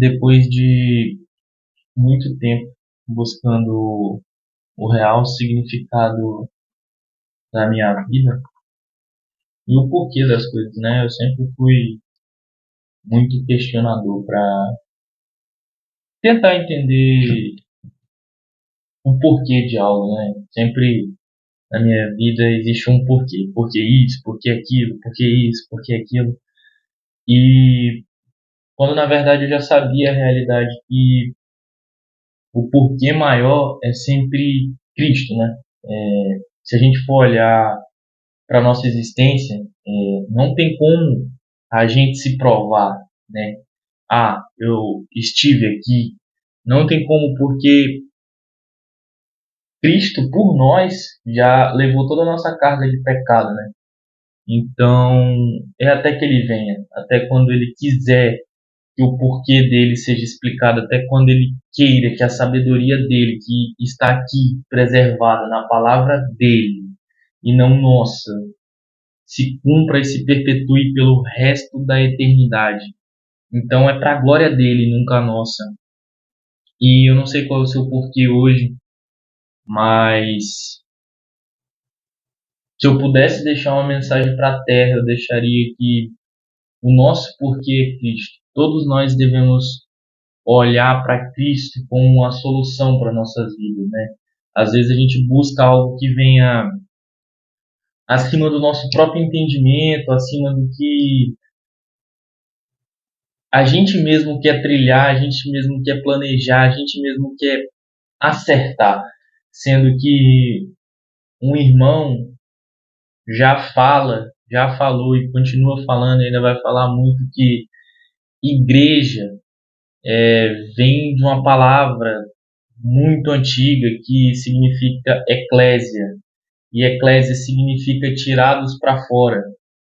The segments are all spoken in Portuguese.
depois de muito tempo buscando o real significado da minha vida e o porquê das coisas, né? Eu sempre fui muito questionador para tentar entender o porquê de algo, né? Sempre na minha vida existe um porquê. Porquê isso, porquê aquilo, porquê isso, porquê aquilo. E quando na verdade eu já sabia a realidade que o porquê maior é sempre Cristo, né? Se a gente for olhar para a nossa existência, não tem como a gente se provar, né? Ah, eu estive aqui. Não tem como, porque Cristo, por nós, já levou toda a nossa carga de pecado, né? Então, é até que ele venha, até quando ele quiser que o porquê dele seja explicado, até quando ele queira que a sabedoria dele, que está aqui preservada na palavra dele e não nossa, se cumpra e se perpetue pelo resto da eternidade. Então é para a glória dele, nunca a nossa. E eu não sei qual é o seu porquê hoje, mas se eu pudesse deixar uma mensagem para a terra, eu deixaria que o nosso porquê é Cristo. Todos nós devemos olhar para Cristo como uma solução para nossas vidas, né? Às vezes a gente busca algo que venha acima do nosso próprio entendimento, acima do que a gente mesmo quer trilhar, a gente mesmo quer planejar, a gente mesmo quer acertar, sendo que um irmão já falou e continua falando, e ainda vai falar muito que igreja vem de uma palavra muito antiga que significa eclésia, e eclésia significa tirados para fora,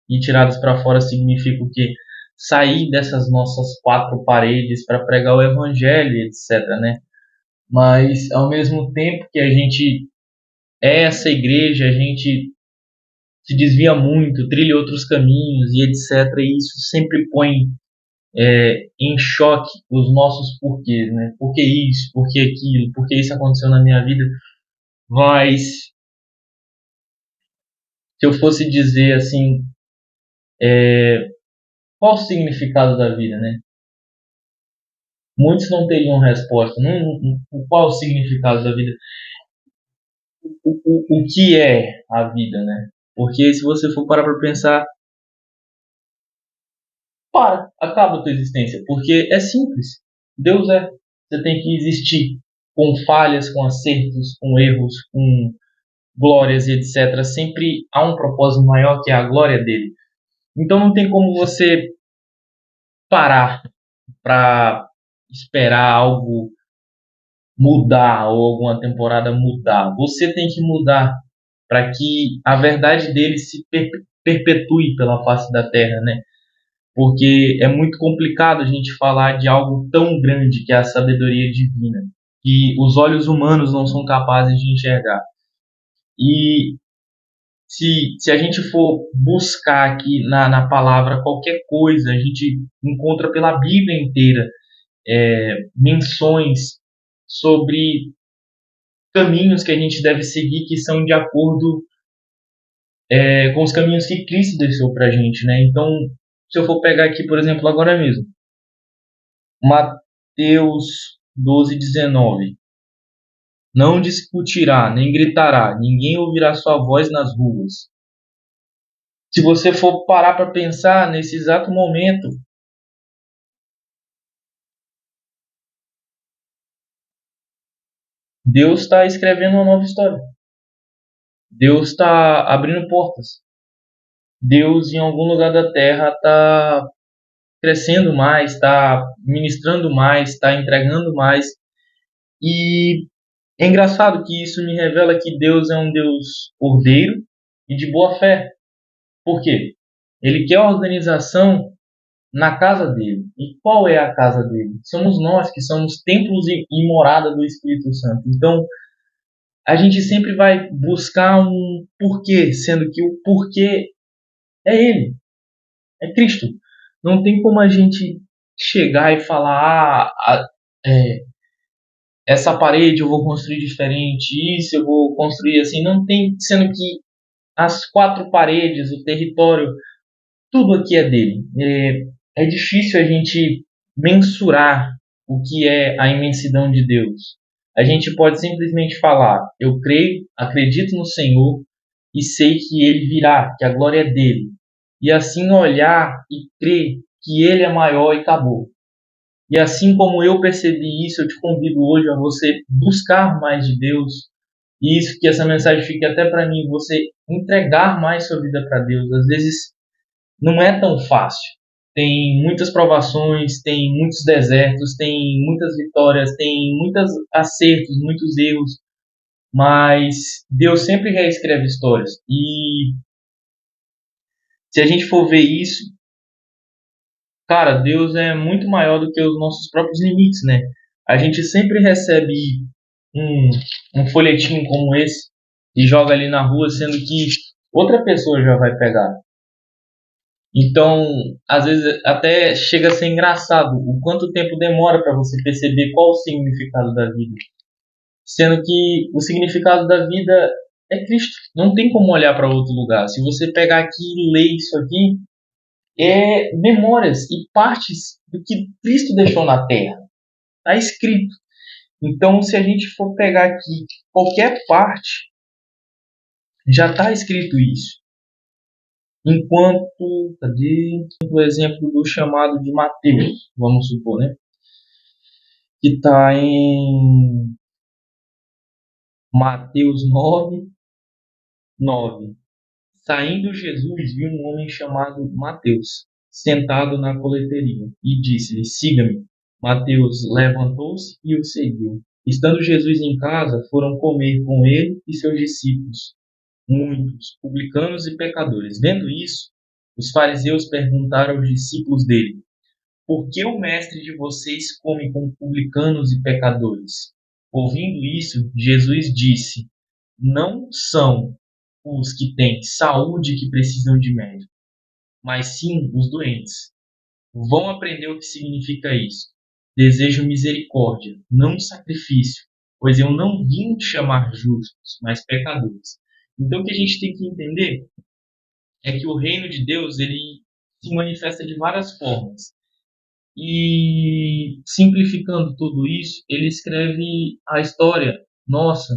e tirados para fora significa o quê? Sair dessas nossas quatro paredes para pregar o evangelho, etc, né? Mas ao mesmo tempo que a gente é essa igreja, a gente se desvia muito, trilha outros caminhos e etc. E isso sempre põe em choque os nossos porquês, né? Por que isso? Por que aquilo? Por que isso aconteceu na minha vida? Mas se eu fosse dizer assim, qual o significado da vida, né? Muitos não teriam resposta. Qual o significado da vida? O que é a vida, né? Porque se você for parar para pensar, acaba a tua existência, porque é simples. Deus é. Você tem que existir com falhas, com acertos, com erros, com glórias e etc. Sempre há um propósito maior que é a glória dele. Então não tem como você parar para esperar algo mudar ou alguma temporada mudar. Você tem que mudar para que a verdade dele se perpetue pela face da terra, né? Porque é muito complicado a gente falar de algo tão grande que é a sabedoria divina, que os olhos humanos não são capazes de enxergar. E se a gente for buscar aqui na palavra qualquer coisa, a gente encontra pela Bíblia inteira menções sobre caminhos que a gente deve seguir que são de acordo com os caminhos que Cristo deixou para a gente, né? Então, se eu for pegar aqui, por exemplo, agora mesmo, Mateus 12:19. Não discutirá, nem gritará, ninguém ouvirá sua voz nas ruas. Se você for parar para pensar nesse exato momento, Deus está escrevendo uma nova história. Deus está abrindo portas. Deus, em algum lugar da terra, está crescendo mais, está ministrando mais, está entregando mais. E é engraçado que isso me revela que Deus é um Deus ordeiro e de boa fé. Por quê? Ele quer organização na casa dele. E qual é a casa dele? Somos nós que somos templos e morada do Espírito Santo. Então, a gente sempre vai buscar um porquê, sendo que o porquê é ele, é Cristo. Não tem como a gente chegar e falar, é, essa parede eu vou construir diferente, isso eu vou construir assim. Não tem, sendo que as quatro paredes, o território, tudo aqui é dele. É difícil a gente mensurar o que é a imensidão de Deus. A gente pode simplesmente falar: eu creio, acredito no Senhor e sei que Ele virá, que a glória é dele. E assim olhar e crer que Ele é maior e acabou. E assim como eu percebi isso, eu te convido hoje a você buscar mais de Deus. E isso, que essa mensagem fique até para mim, você entregar mais sua vida para Deus. Às vezes não é tão fácil. Tem muitas provações, tem muitos desertos, tem muitas vitórias, tem muitos acertos, muitos erros, mas Deus sempre reescreve histórias. E se a gente for ver isso, cara, Deus é muito maior do que os nossos próprios limites, né? A gente sempre recebe um, um folhetinho como esse e joga ali na rua, sendo que outra pessoa já vai pegar. Então, às vezes até chega a ser engraçado o quanto tempo demora para você perceber qual o significado da vida. Sendo que o significado da vida é Cristo. Não tem como olhar para outro lugar. Se você pegar aqui e ler isso aqui, é memórias e partes do que Cristo deixou na terra. Está escrito. Então, se a gente for pegar aqui qualquer parte, já está escrito isso. Enquanto, cadê o exemplo do chamado de Mateus, vamos supor, né? Que está em Mateus 9:9. Saindo Jesus, viu um homem chamado Mateus, sentado na coleteria, e disse-lhe: siga-me. Mateus levantou-se e o seguiu. Estando Jesus em casa, foram comer com ele e seus discípulos, muitos, publicanos e pecadores. Vendo isso, os fariseus perguntaram aos discípulos dele: por que o mestre de vocês come com publicanos e pecadores? Ouvindo isso, Jesus disse: não são os que têm saúde que precisam de médico, mas sim os doentes. Vão aprender o que significa isso. Desejo misericórdia, não sacrifício, pois eu não vim chamar justos, mas pecadores. Então o que a gente tem que entender é que o reino de Deus ele se manifesta de várias formas. E simplificando tudo isso, ele escreve a história nossa.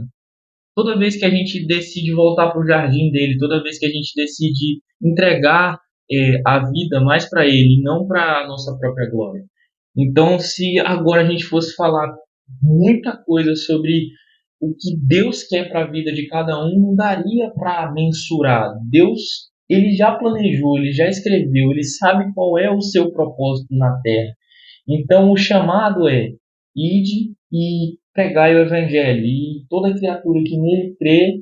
Toda vez que a gente decide voltar para o jardim dele, toda vez que a gente decide entregar a vida mais para ele, não para a nossa própria glória. Então, se agora a gente fosse falar muita coisa sobre o que Deus quer para a vida de cada um, não daria para mensurar. Deus, ele já planejou, ele já escreveu, ele sabe qual é o seu propósito na terra. Então, o chamado é: ide e pregai o evangelho, e toda criatura que nele crê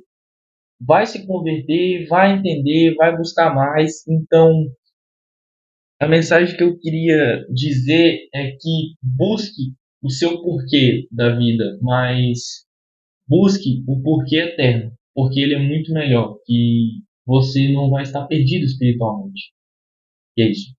vai se converter, vai entender, vai buscar mais. Então, a mensagem que eu queria dizer é que busque o seu porquê da vida, mas busque o porquê eterno, porque ele é muito melhor, que você não vai estar perdido espiritualmente. E é isso.